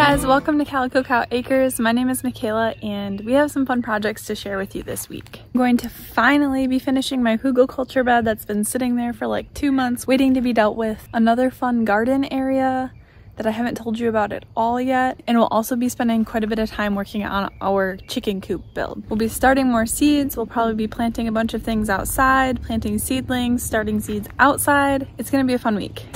guys, welcome to Calico Cow Acres. My name is Mickayla and we have some fun projects to share with you this week. I'm going to finally be finishing my Hugelkultur bed that's been sitting there for like 2 months waiting to be dealt with. Another fun garden area that I haven't told you about at all yet, and we'll also be spending quite a bit of time working on our chicken coop build. We'll be starting more seeds. We'll probably be planting a bunch of things outside, planting seedlings, starting seeds outside. It's gonna be a fun week.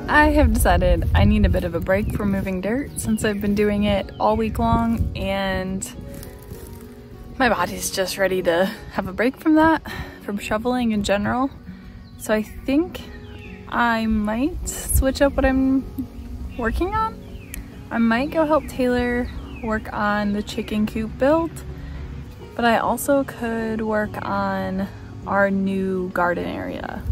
I have decided I need a bit of a break from moving dirt since I've been doing it all week long and my body's just ready to have a break from that, from shoveling in general. So I think I might switch up what I'm working on. I might go help Taylor work on the chicken coop build, but I also could work on our new garden area,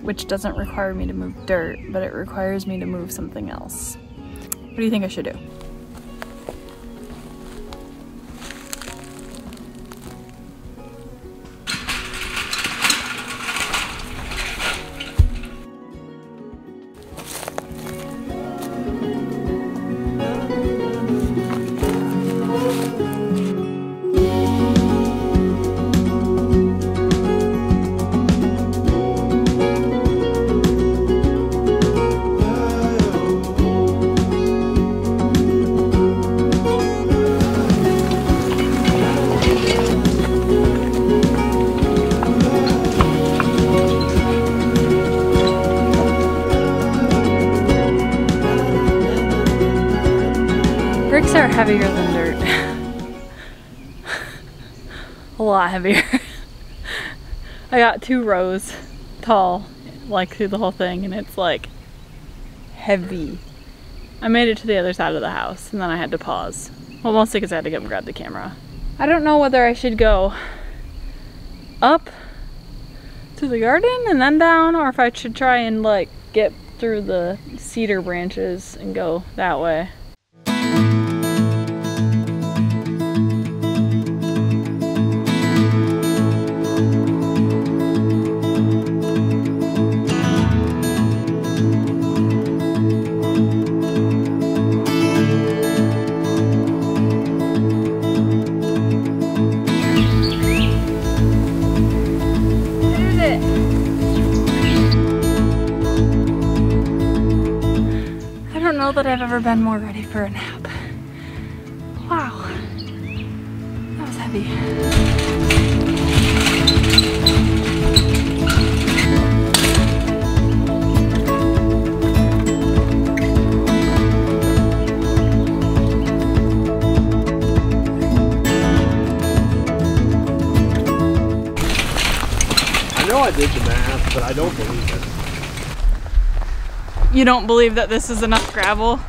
which doesn't require me to move dirt, but it requires me to move something else. What do you think I should do? Bricks are heavier than dirt. A lot heavier. I got 2 rows tall, like through the whole thing, and it's like heavy. I made it to the other side of the house and then I had to pause. Well, mostly because I had to go and grab the camera. I don't know whether I should go up to the garden and then down, or if I should try and like get through the cedar branches and go that way. I don't know that I've ever been more ready for a nap. Wow, that was heavy. I know I did the math, but I don't believe it. You don't believe that this is enough gravel?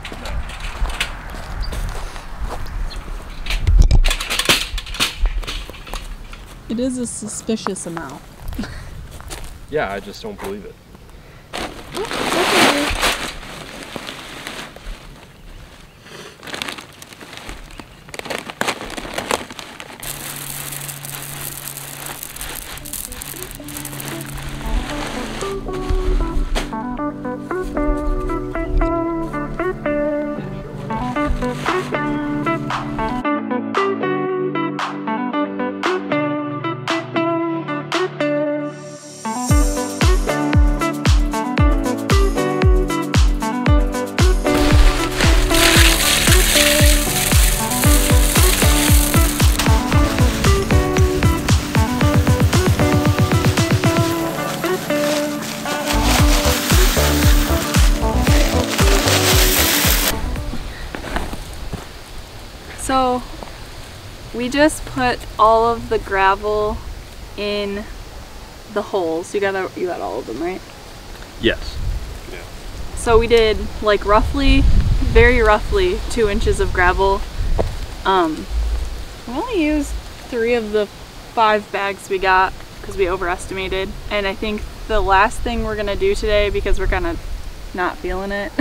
It is a suspicious amount. Yeah, I just don't believe it. we just put all of the gravel in the holes. You got all of them, right? Yes. Yeah. So we did like very roughly 2 inches of gravel. We only used 3 of the 5 bags we got because we overestimated. And I think the last thing we're gonna do today, because we're kind of not feeling it,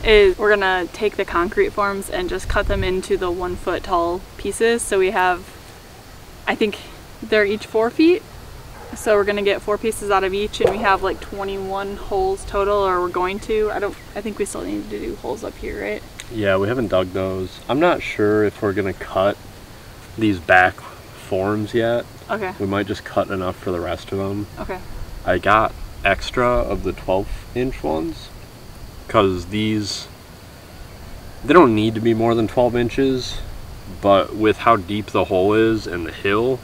is we're gonna take the concrete forms and just cut them into the 1 foot tall pieces. So we have, I think they're each 4 feet. So we're gonna get 4 pieces out of each, and we have like 21 holes total, or we're going to. I think we still need to do holes up here, right? Yeah, we haven't dug those. I'm not sure if we're gonna cut these back forms yet. Okay. We might just cut enough for the rest of them. Okay. I got extra of the 12-inch ones because these, they don't need to be more than 12 inches, but with how deep the hole is and the hill,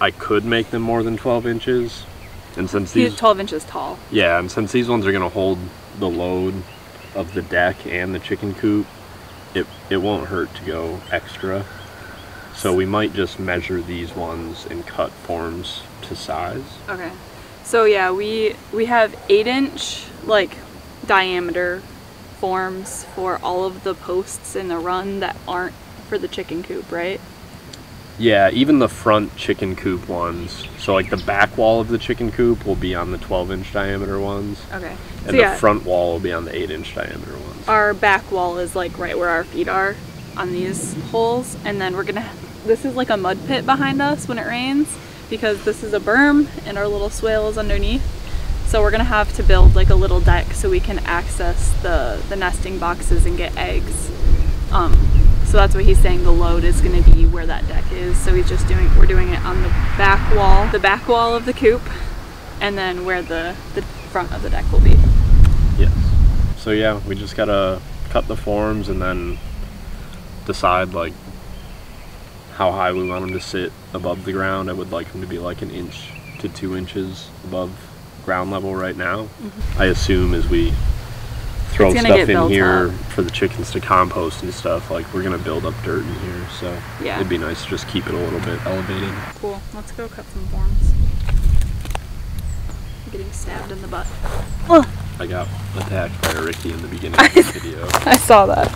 I could make them more than 12 inches. And since these 12 inches tall. Yeah, and since these ones are gonna hold the load of the deck and the chicken coop, it won't hurt to go extra. So we might just measure these ones and cut forms to size. Okay. So yeah, we have 8-inch like diameter forms for all of the posts in the run that aren't for the chicken coop, right? Yeah, even the front chicken coop ones. So like the back wall of the chicken coop will be on the 12-inch diameter ones. Okay. And so the front wall will be on the 8-inch diameter ones. Our back wall is like right where our feet are on these holes, and then we're gonna, this is like a mud pit behind us when it rains, because this is a berm and our little swale is underneath. So we're gonna have to build like a little deck so we can access the nesting boxes and get eggs. So that's what he's saying, the load is gonna be where that deck is. So we're doing it on the back wall of the coop, and then where the front of the deck will be. Yes. So yeah, we just gotta cut the forms and then decide like how high we want them to sit above the ground. I would like them to be like 1 inch to 2 inches above ground level right now. I assume as we throw stuff in here for the chickens to compost and stuff, like we're gonna build up dirt in here, so yeah, it'd be nice to just keep it a little bit elevated. Cool, let's go cut some forms. I'm getting stabbed in the butt. Ugh. I got attacked by a Ricky in the beginning of the video. I saw that.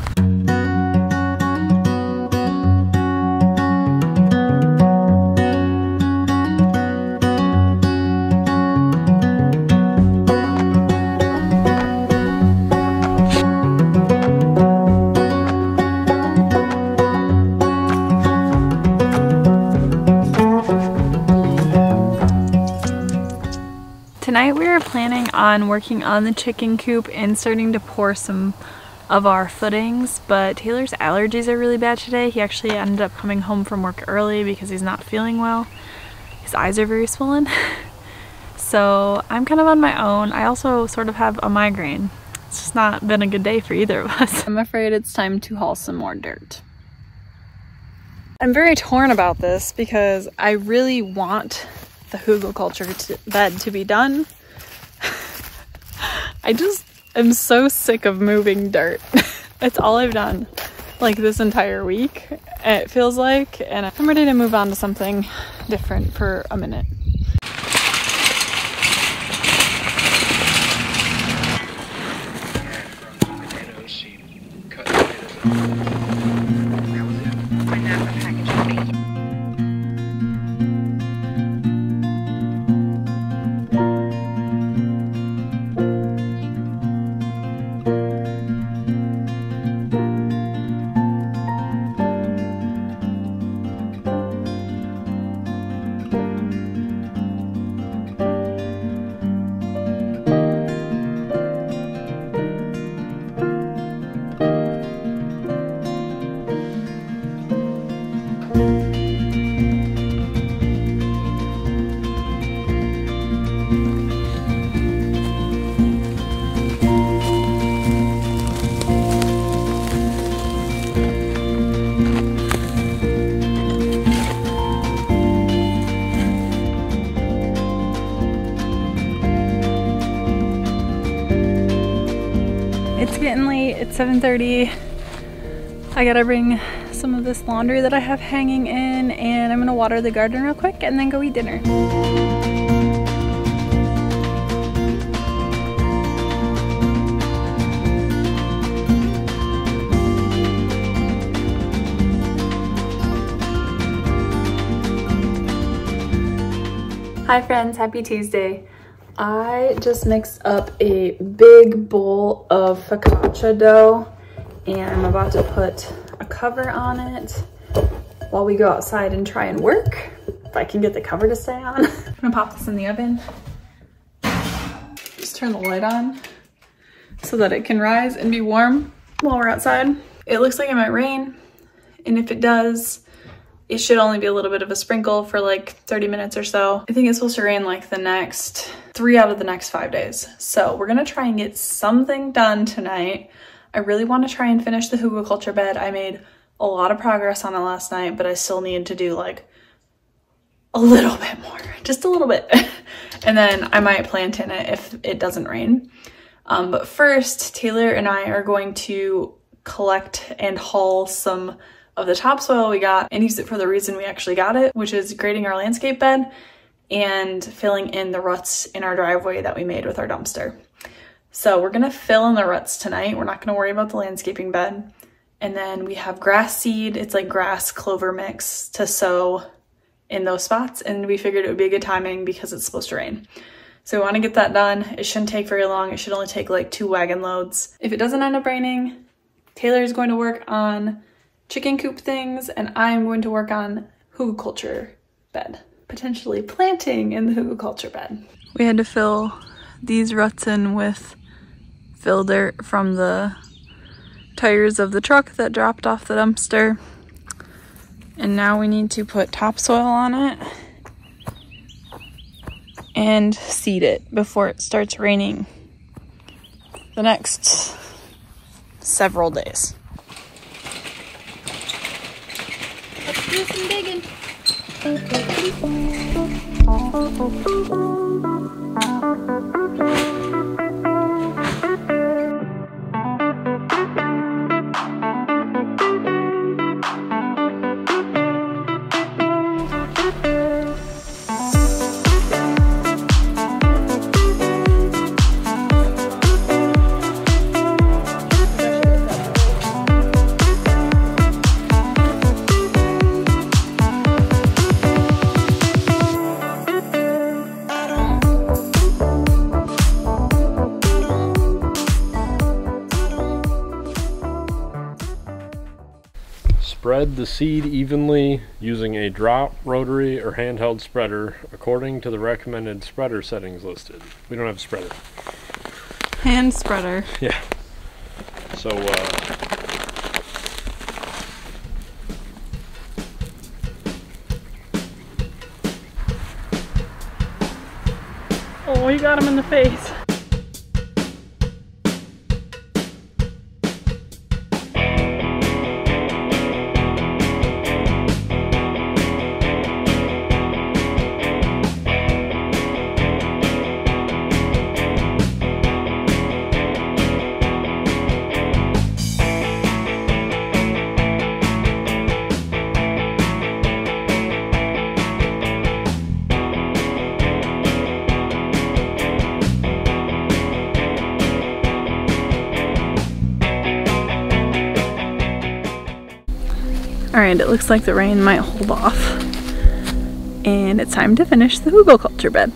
Tonight we are planning on working on the chicken coop and starting to pour some of our footings, but Taylor's allergies are really bad today. He actually ended up coming home from work early because he's not feeling well. His eyes are very swollen. So I'm kind of on my own. I also sort of have a migraine. It's just not been a good day for either of us. I'm afraid it's time to haul some more dirt. I'm very torn about this because I really want the Hugelkultur bed to be done. I just am so sick of moving dirt. It's all I've done like this entire week, it feels like, and I'm ready to move on to something different for a minute. It's getting late, it's 7:30. I gotta bring some of this laundry that I have hanging in, and I'm gonna water the garden real quick and then go eat dinner. Hi friends, happy Tuesday. I just mixed up a big bowl of focaccia dough and I'm about to put a cover on it while we go outside and try and work, if I can get the cover to stay on. I'm gonna pop this in the oven. Just turn the light on so that it can rise and be warm while we're outside. It looks like it might rain, and if it does, it should only be a little bit of a sprinkle for like 30 minutes or so. I think it's supposed to rain like the next 3 out of the next 5 days. So we're gonna try and get something done tonight. I really wanna try and finish the Hugelkultur bed. I made a lot of progress on it last night, but I still need to do like a little bit more, just a little bit. And then I might plant in it if it doesn't rain. But first, Taylor and I are going to collect and haul some of the topsoil we got and use it for the reason we actually got it, which is grading our landscape bed and filling in the ruts in our driveway that we made with our dumpster. So we're gonna fill in the ruts tonight. We're not gonna worry about the landscaping bed. And then we have grass seed. It's like grass clover mix to sow in those spots. And we figured it would be a good timing because it's supposed to rain. So we wanna get that done. It shouldn't take very long. It should only take like 2 wagon loads. If it doesn't end up raining, Taylor is going to work on chicken coop things, and I'm going to work on Hugelkultur bed, potentially planting in the Hugelkultur bed. We had to fill these ruts in with fill dirt from the tires of the truck that dropped off the dumpster. And now we need to put topsoil on it and seed it before it starts raining the next several days. Let's do some digging. Spread the seed evenly using a drop, rotary, or handheld spreader according to the recommended spreader settings listed. We don't have a spreader. Hand spreader. Yeah. So, Oh, you got him in the face. Alright, it looks like the rain might hold off. And it's time to finish the Hugelkultur bed.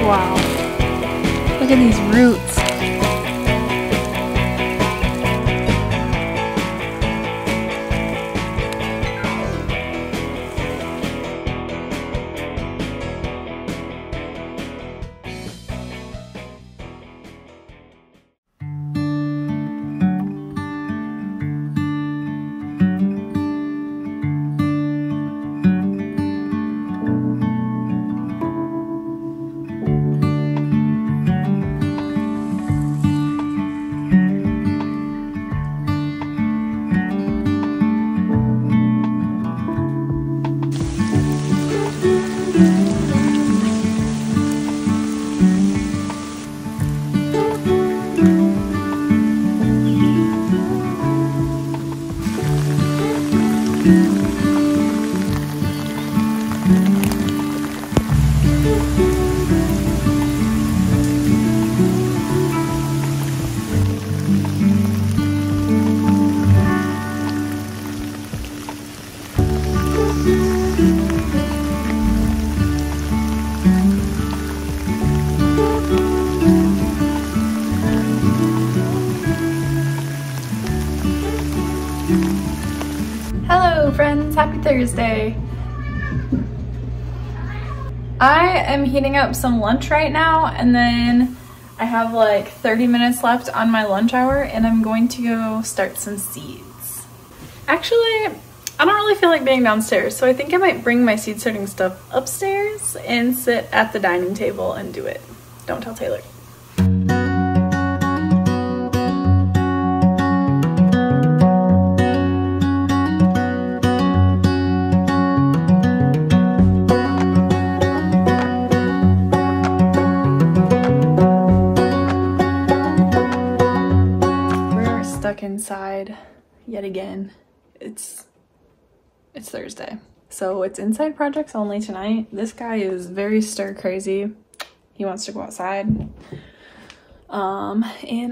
Wow. Look at these roots. Friends, happy Thursday. I am heating up some lunch right now, and then I have like 30 minutes left on my lunch hour, and I'm going to go start some seeds. Actually, I don't really feel like being downstairs, so I think I might bring my seed starting stuff upstairs and sit at the dining table and do it. Don't tell Taylor. Inside yet again. It's Thursday, so it's inside projects only tonight. This guy is very stir crazy. He wants to go outside, and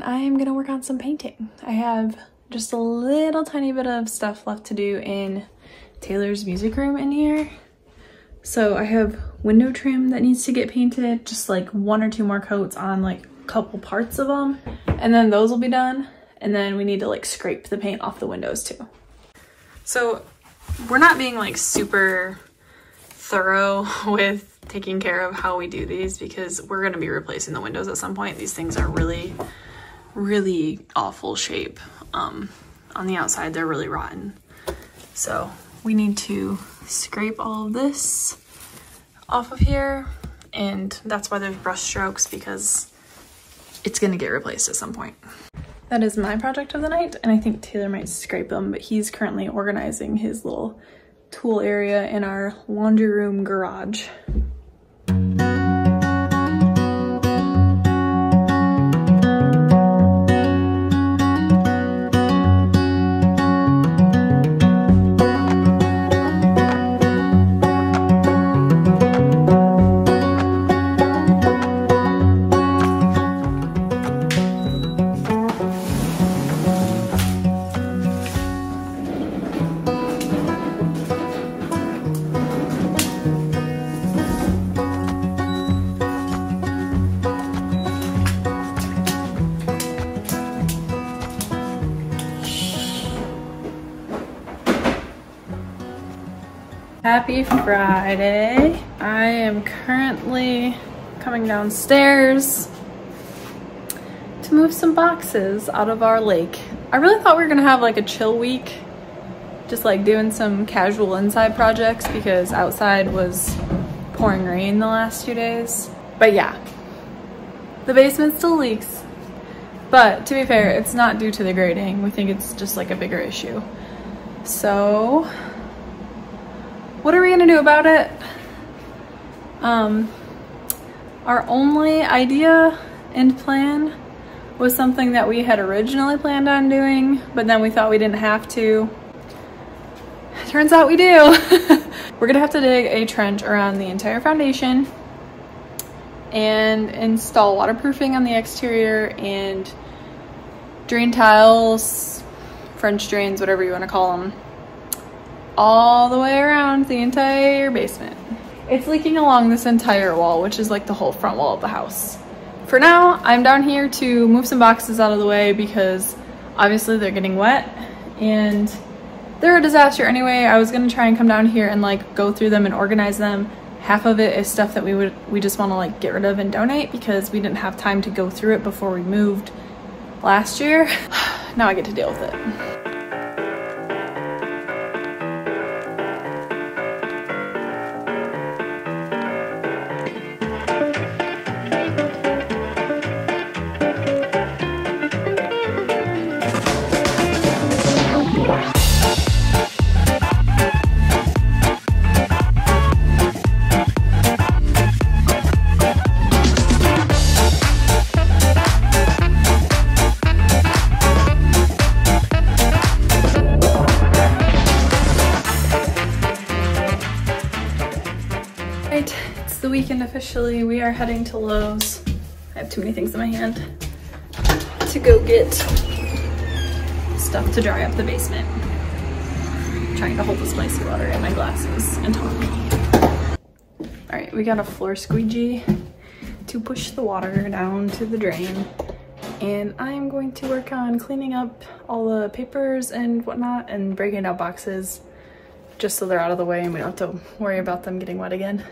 I am gonna work on some painting. I have just a little tiny bit of stuff left to do in Taylor's music room in here. So I have window trim that needs to get painted, just like 1 or 2 more coats on like a couple parts of them, and then those will be done. And then we need to like scrape the paint off the windows too. So we're not being like super thorough with taking care of how we do these, because we're gonna be replacing the windows at some point. These things are really, really awful shape. On the outside, they're really rotten. So we need to scrape all of this off of here. And that's why there's brush strokes, because it's gonna get replaced at some point. That is my project of the night, and I think Taylor might scrape them, but he's currently organizing his little tool area in our laundry room garage. Happy Friday. I am currently coming downstairs to move some boxes out of our lake. I really thought we were gonna have like a chill week, just like doing some casual inside projects, because outside was pouring rain the last 2 days. But yeah, the basement still leaks. But to be fair, it's not due to the grading. We think it's just like a bigger issue. So what are we gonna do about it? Our only idea and plan was something that we had originally planned on doing, but then we thought we didn't have to. Turns out we do. We're gonna have to dig a trench around the entire foundation and install waterproofing on the exterior and drain tiles, French drains, whatever you wanna call them, all the way around the entire basement. It's leaking along this entire wall, which is like the whole front wall of the house. For now, I'm down here to move some boxes out of the way, because obviously they're getting wet and they're a disaster anyway. I was gonna try and come down here and like go through them and organize them. Half of it is stuff that we just wanna like get rid of and donate, because we didn't have time to go through it before we moved last year. Now I get to deal with it. the weekend officially. We are heading to Lowe's. I have too many things in my hand to go get stuff to dry up the basement. I'm trying to hold the spicy water in my glasses and talk. All right, we got a floor squeegee to push the water down to the drain. And I'm going to work on cleaning up all the papers and whatnot and breaking out boxes just so they're out of the way and we don't have to worry about them getting wet again.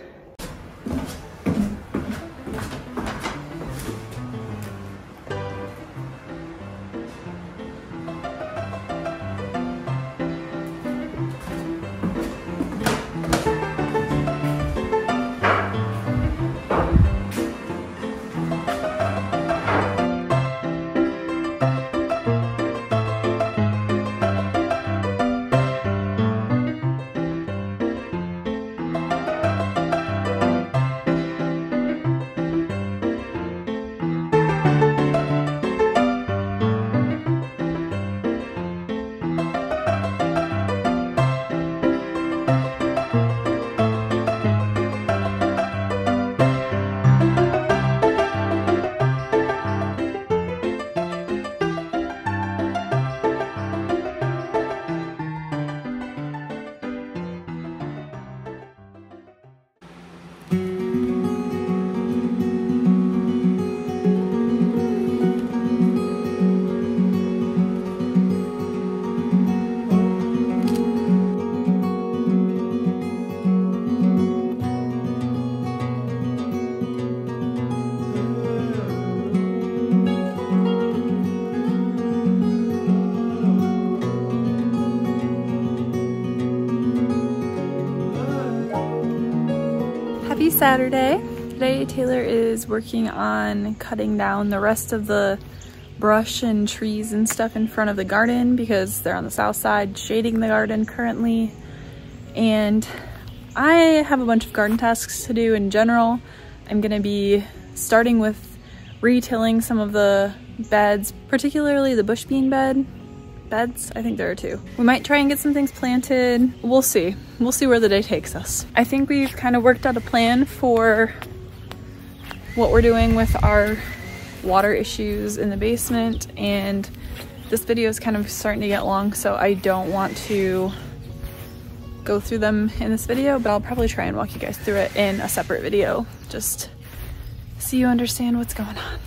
Happy Saturday. Today Taylor is working on cutting down the rest of the brush and trees and stuff in front of the garden because they're on the south side shading the garden currently. And I have a bunch of garden tasks to do in general. I'm gonna be starting with retilling some of the beds, particularly the bush bean beds. I think there are two. We might try and get some things planted. We'll see. We'll see where the day takes us. I think we've kind of worked out a plan for what we're doing with our water issues in the basement, and this video is kind of starting to get long, so I don't want to go through them in this video, but I'll probably try and walk you guys through it in a separate video, just so you understand what's going on.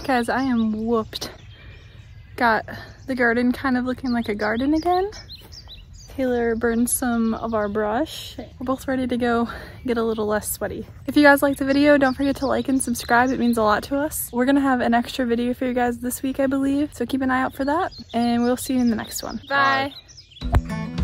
Guys, I am whooped. Got the garden kind of looking like a garden again. Taylor burned some of our brush. We're both ready to go get a little less sweaty. If you guys liked the video, don't forget to like and subscribe. It means a lot to us. We're gonna have an extra video for you guys this week, I believe, so keep an eye out for that, and we'll see you in the next one. Bye. Bye.